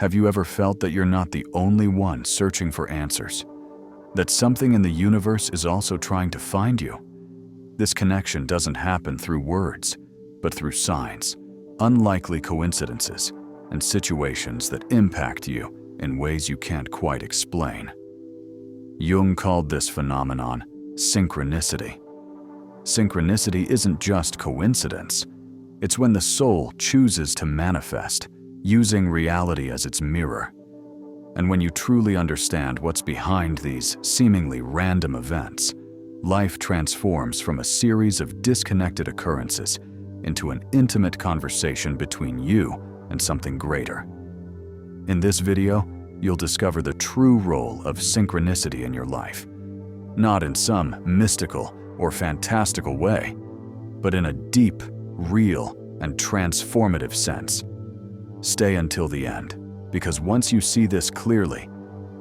Have you ever felt that you're not the only one searching for answers? That something in the universe is also trying to find you? This connection doesn't happen through words, but through signs, unlikely coincidences, and situations that impact you in ways you can't quite explain. Jung called this phenomenon synchronicity. Synchronicity isn't just coincidence. It's when the soul chooses to manifest, using reality as its mirror. And when you truly understand what's behind these seemingly random events, life transforms from a series of disconnected occurrences into an intimate conversation between you and something greater. In this video, you'll discover the true role of synchronicity in your life, not in some mystical or fantastical way, but in a deep, real, and transformative sense. Stay until the end, because once you see this clearly,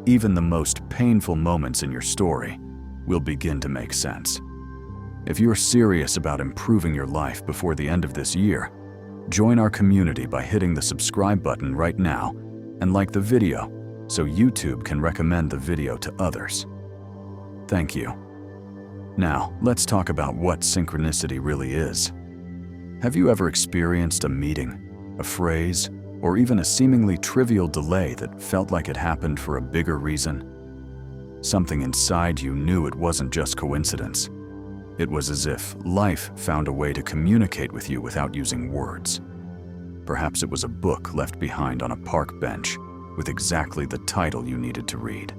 even the most painful moments in your story will begin to make sense. If you're serious about improving your life before the end of this year, join our community by hitting the subscribe button right now and like the video so YouTube can recommend the video to others. Thank you. Now, let's talk about what synchronicity really is. Have you ever experienced a meeting, a phrase, or even a seemingly trivial delay that felt like it happened for a bigger reason? Something inside you knew it wasn't just coincidence. It was as if life found a way to communicate with you without using words. Perhaps it was a book left behind on a park bench with exactly the title you needed to read.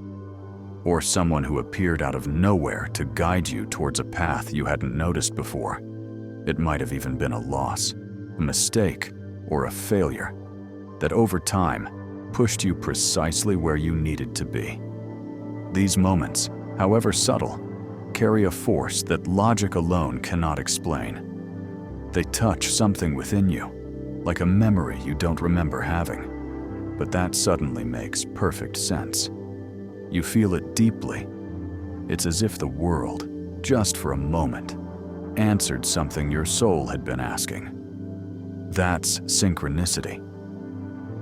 Or someone who appeared out of nowhere to guide you towards a path you hadn't noticed before. It might have even been a loss, a mistake, or a failure that over time pushed you precisely where you needed to be. These moments, however subtle, carry a force that logic alone cannot explain. They touch something within you, like a memory you don't remember having, but that suddenly makes perfect sense. You feel it deeply. It's as if the world, just for a moment, answered something your soul had been asking. That's synchronicity.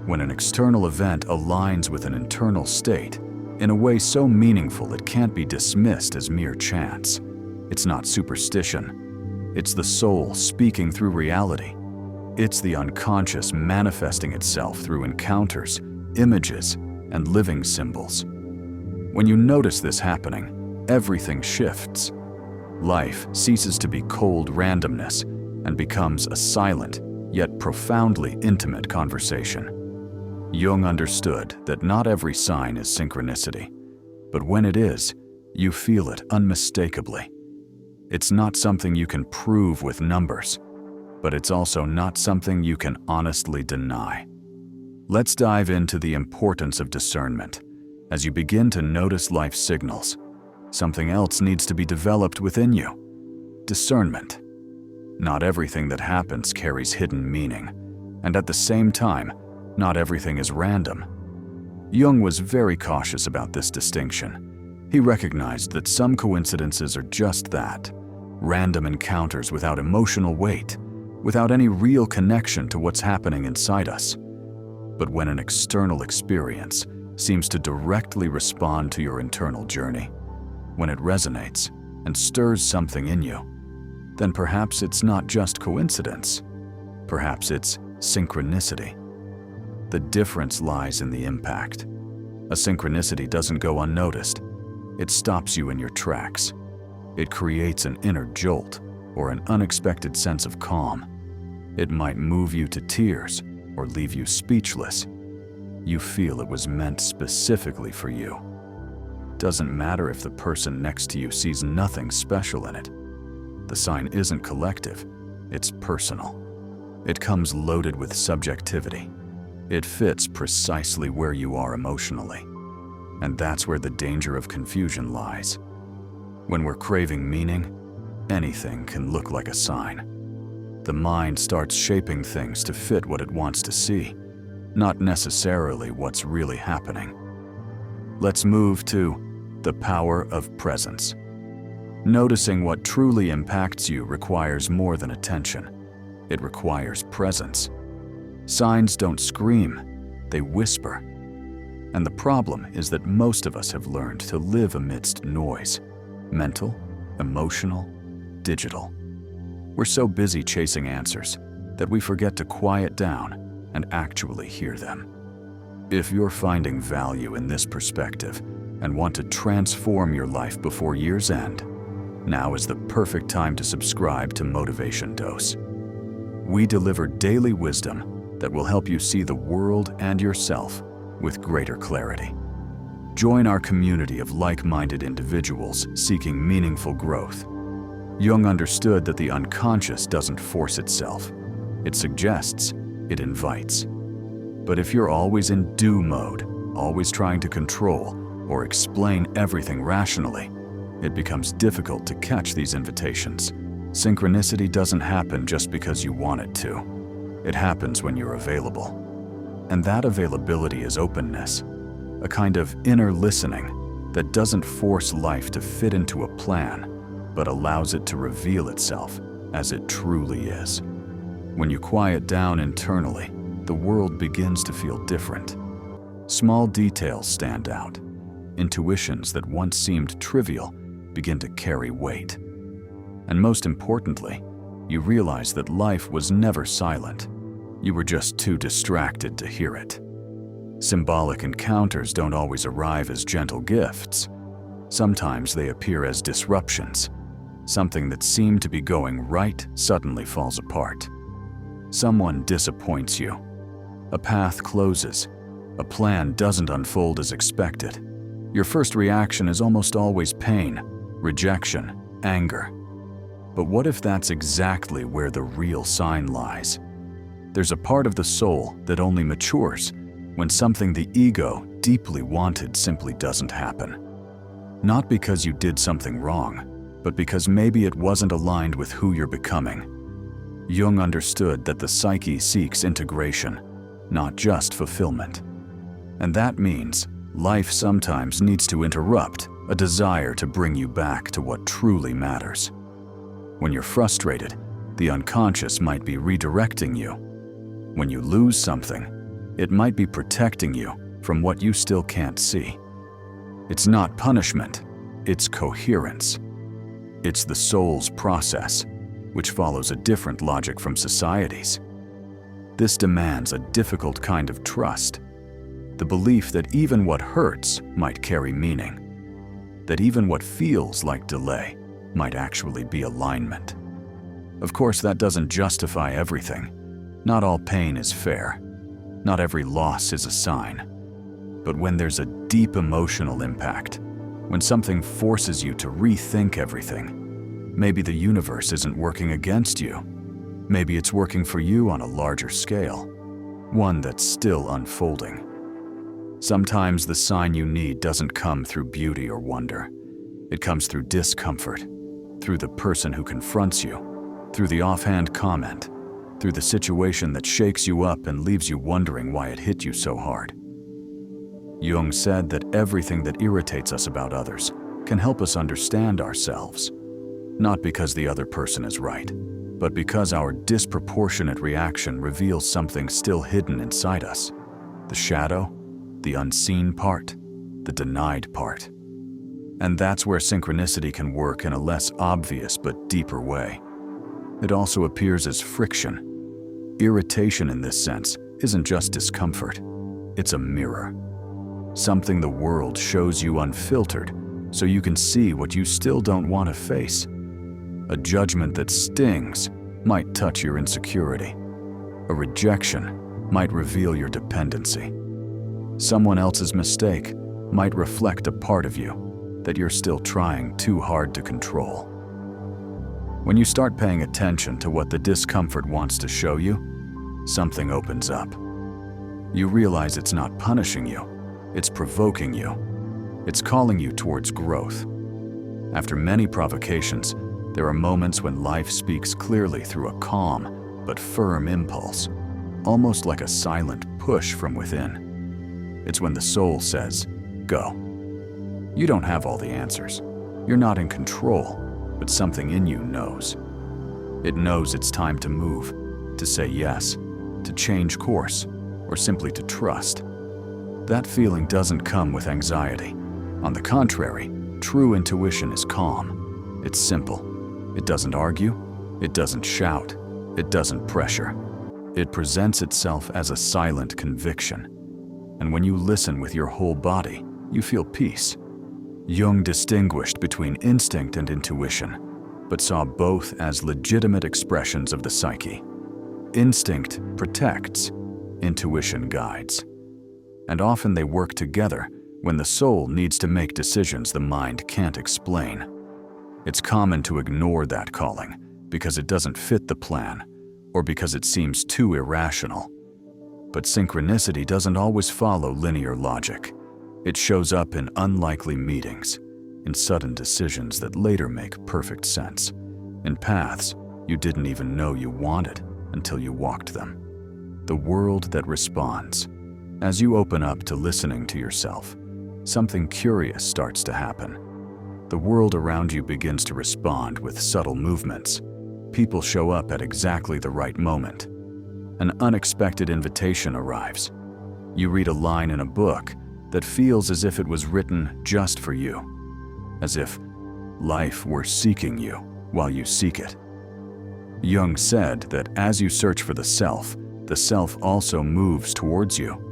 When an external event aligns with an internal state in a way so meaningful it can't be dismissed as mere chance. It's not superstition. It's the soul speaking through reality. It's the unconscious manifesting itself through encounters, images, and living symbols. When you notice this happening, everything shifts. Life ceases to be cold randomness and becomes a silent, yet profoundly intimate conversation. Jung understood that not every sign is synchronicity, but when it is, you feel it unmistakably. It's not something you can prove with numbers, but it's also not something you can honestly deny. Let's dive into the importance of discernment. As you begin to notice life's signals, something else needs to be developed within you. Discernment. Not everything that happens carries hidden meaning, and at the same time, not everything is random. Jung was very cautious about this distinction. He recognized that some coincidences are just that, random encounters without emotional weight, without any real connection to what's happening inside us. But when an external experience seems to directly respond to your internal journey, when it resonates and stirs something in you, then perhaps it's not just coincidence. Perhaps it's synchronicity. The difference lies in the impact. A synchronicity doesn't go unnoticed. It stops you in your tracks. It creates an inner jolt or an unexpected sense of calm. It might move you to tears or leave you speechless. You feel it was meant specifically for you. Doesn't matter if the person next to you sees nothing special in it. The sign isn't collective, it's personal. It comes loaded with subjectivity. It fits precisely where you are emotionally. And that's where the danger of confusion lies. When we're craving meaning, anything can look like a sign. The mind starts shaping things to fit what it wants to see, not necessarily what's really happening. Let's move to the power of presence. Noticing what truly impacts you requires more than attention. It requires presence. Signs don't scream, they whisper. And the problem is that most of us have learned to live amidst noise, mental, emotional, digital. We're so busy chasing answers that we forget to quiet down and actually hear them. If you're finding value in this perspective and want to transform your life before year's end, now is the perfect time to subscribe to Motivation Dose. We deliver daily wisdom that will help you see the world and yourself with greater clarity. Join our community of like-minded individuals seeking meaningful growth. Jung understood that the unconscious doesn't force itself. It suggests, it invites. But if you're always in do mode, always trying to control or explain everything rationally, it becomes difficult to catch these invitations. Synchronicity doesn't happen just because you want it to. It happens when you're available. And that availability is openness, a kind of inner listening that doesn't force life to fit into a plan, but allows it to reveal itself as it truly is. When you quiet down internally, the world begins to feel different. Small details stand out. Intuitions that once seemed trivial begin to carry weight. And most importantly, you realize that life was never silent. You were just too distracted to hear it. Symbolic encounters don't always arrive as gentle gifts. Sometimes they appear as disruptions. Something that seemed to be going right suddenly falls apart. Someone disappoints you. A path closes. A plan doesn't unfold as expected. Your first reaction is almost always pain, rejection, anger. But what if that's exactly where the real sign lies? There's a part of the soul that only matures when something the ego deeply wanted simply doesn't happen. Not because you did something wrong, but because maybe it wasn't aligned with who you're becoming. Jung understood that the psyche seeks integration, not just fulfillment. And that means life sometimes needs to interrupt a desire to bring you back to what truly matters. When you're frustrated, the unconscious might be redirecting you. When you lose something, it might be protecting you from what you still can't see. It's not punishment, it's coherence. It's the soul's process, which follows a different logic from society's. This demands a difficult kind of trust, the belief that even what hurts might carry meaning, that even what feels like delay might actually be alignment. Of course, that doesn't justify everything. Not all pain is fair. Not every loss is a sign. But when there's a deep emotional impact, when something forces you to rethink everything, maybe the universe isn't working against you. Maybe it's working for you on a larger scale, one that's still unfolding. Sometimes the sign you need doesn't come through beauty or wonder. It comes through discomfort, through the person who confronts you, through the offhand comment, through the situation that shakes you up and leaves you wondering why it hit you so hard. Jung said that everything that irritates us about others can help us understand ourselves, not because the other person is right, but because our disproportionate reaction reveals something still hidden inside us, the shadow, the unseen part, the denied part. And that's where synchronicity can work in a less obvious but deeper way. It also appears as friction. Irritation in this sense isn't just discomfort, it's a mirror. Something the world shows you unfiltered so you can see what you still don't want to face. A judgment that stings might touch your insecurity. A rejection might reveal your dependency. Someone else's mistake might reflect a part of you that you're still trying too hard to control. When you start paying attention to what the discomfort wants to show you, something opens up. You realize it's not punishing you, it's provoking you. It's calling you towards growth. After many provocations, there are moments when life speaks clearly through a calm but firm impulse, almost like a silent push from within. It's when the soul says, "Go." You don't have all the answers. You're not in control, but something in you knows. It knows it's time to move, to say yes, to change course, or simply to trust. That feeling doesn't come with anxiety. On the contrary, true intuition is calm. It's simple. It doesn't argue. It doesn't shout. It doesn't pressure. It presents itself as a silent conviction. And when you listen with your whole body, you feel peace. Jung distinguished between instinct and intuition, but saw both as legitimate expressions of the psyche. Instinct protects, intuition guides. And often they work together when the soul needs to make decisions the mind can't explain. It's common to ignore that calling because it doesn't fit the plan or because it seems too irrational. But synchronicity doesn't always follow linear logic. It shows up in unlikely meetings, in sudden decisions that later make perfect sense, in paths you didn't even know you wanted until you walked them. The world that responds. As you open up to listening to yourself, something curious starts to happen. The world around you begins to respond with subtle movements. People show up at exactly the right moment. An unexpected invitation arrives. You read a line in a book that feels as if it was written just for you, as if life were seeking you while you seek it. Jung said that as you search for the self also moves towards you.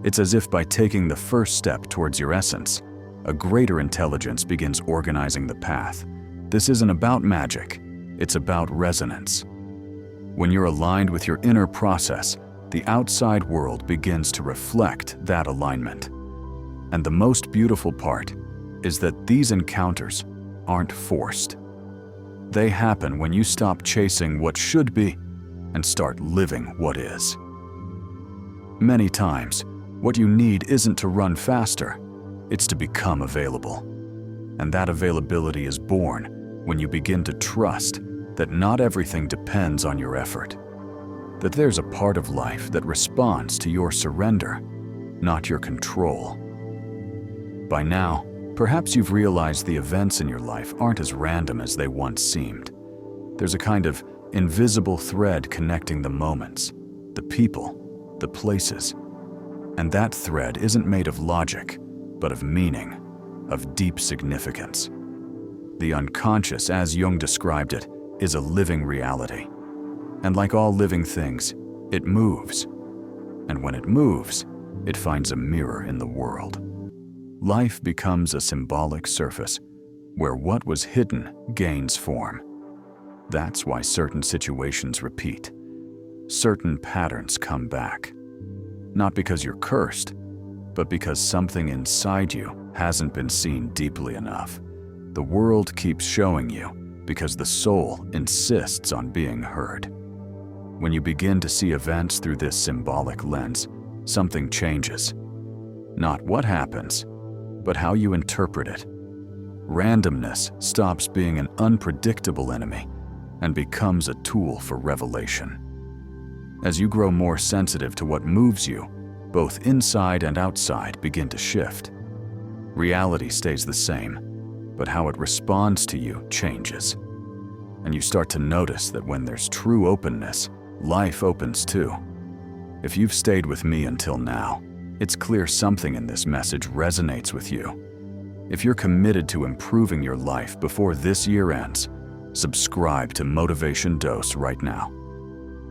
It's as if by taking the first step towards your essence, a greater intelligence begins organizing the path. This isn't about magic, it's about resonance. When you're aligned with your inner process, the outside world begins to reflect that alignment. And the most beautiful part is that these encounters aren't forced. They happen when you stop chasing what should be and start living what is. Many times, what you need isn't to run faster, it's to become available. And that availability is born when you begin to trust that not everything depends on your effort, that there's a part of life that responds to your surrender, not your control. By now, perhaps you've realized the events in your life aren't as random as they once seemed. There's a kind of invisible thread connecting the moments, the people, the places. And that thread isn't made of logic, but of meaning, of deep significance. The unconscious, as Jung described it, is a living reality. And like all living things, it moves. And when it moves, it finds a mirror in the world. Life becomes a symbolic surface where what was hidden gains form. That's why certain situations repeat. Certain patterns come back. Not because you're cursed, but because something inside you hasn't been seen deeply enough. The world keeps showing you because the soul insists on being heard. When you begin to see events through this symbolic lens, something changes. Not what happens, but how you interpret it. Randomness stops being an unpredictable enemy and becomes a tool for revelation. As you grow more sensitive to what moves you, both inside and outside begin to shift. Reality stays the same, but how it responds to you changes. And you start to notice that when there's true openness, life opens too. If you've stayed with me until now, it's clear something in this message resonates with you. If you're committed to improving your life before this year ends, subscribe to Motivation Dose right now.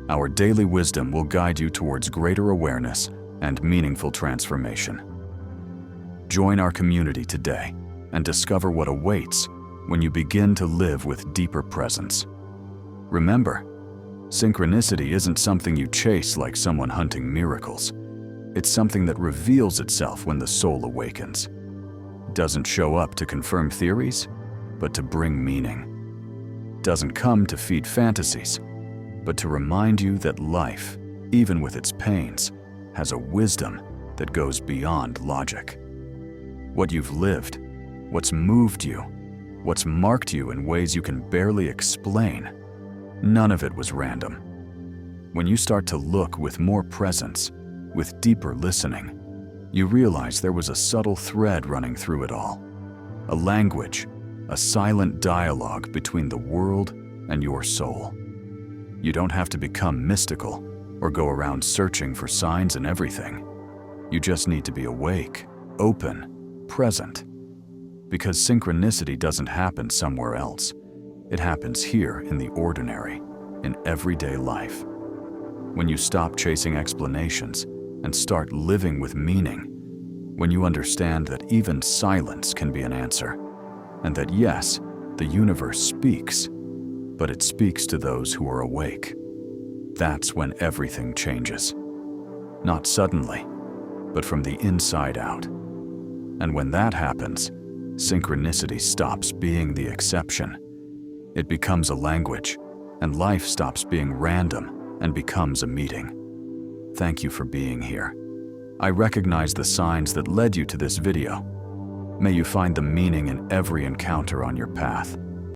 Our daily wisdom will guide you towards greater awareness and meaningful transformation. Join our community today and discover what awaits when you begin to live with deeper presence. Remember, synchronicity isn't something you chase like someone hunting miracles. It's something that reveals itself when the soul awakens. It doesn't show up to confirm theories, but to bring meaning. It doesn't come to feed fantasies, but to remind you that life, even with its pains, has a wisdom that goes beyond logic. What you've lived, what's moved you, what's marked you in ways you can barely explain, none of it was random. When you start to look with more presence, with deeper listening, you realize there was a subtle thread running through it all. A language, a silent dialogue between the world and your soul. You don't have to become mystical, or go around searching for signs in everything. You just need to be awake, open, present. Because synchronicity doesn't happen somewhere else. It happens here in the ordinary, in everyday life. When you stop chasing explanations and start living with meaning, when you understand that even silence can be an answer, and that yes, the universe speaks, but it speaks to those who are awake. That's when everything changes. Not suddenly, but from the inside out. And when that happens, synchronicity stops being the exception. It becomes a language, and life stops being random and becomes a meeting. Thank you for being here. I recognize the signs that led you to this video. May you find the meaning in every encounter on your path.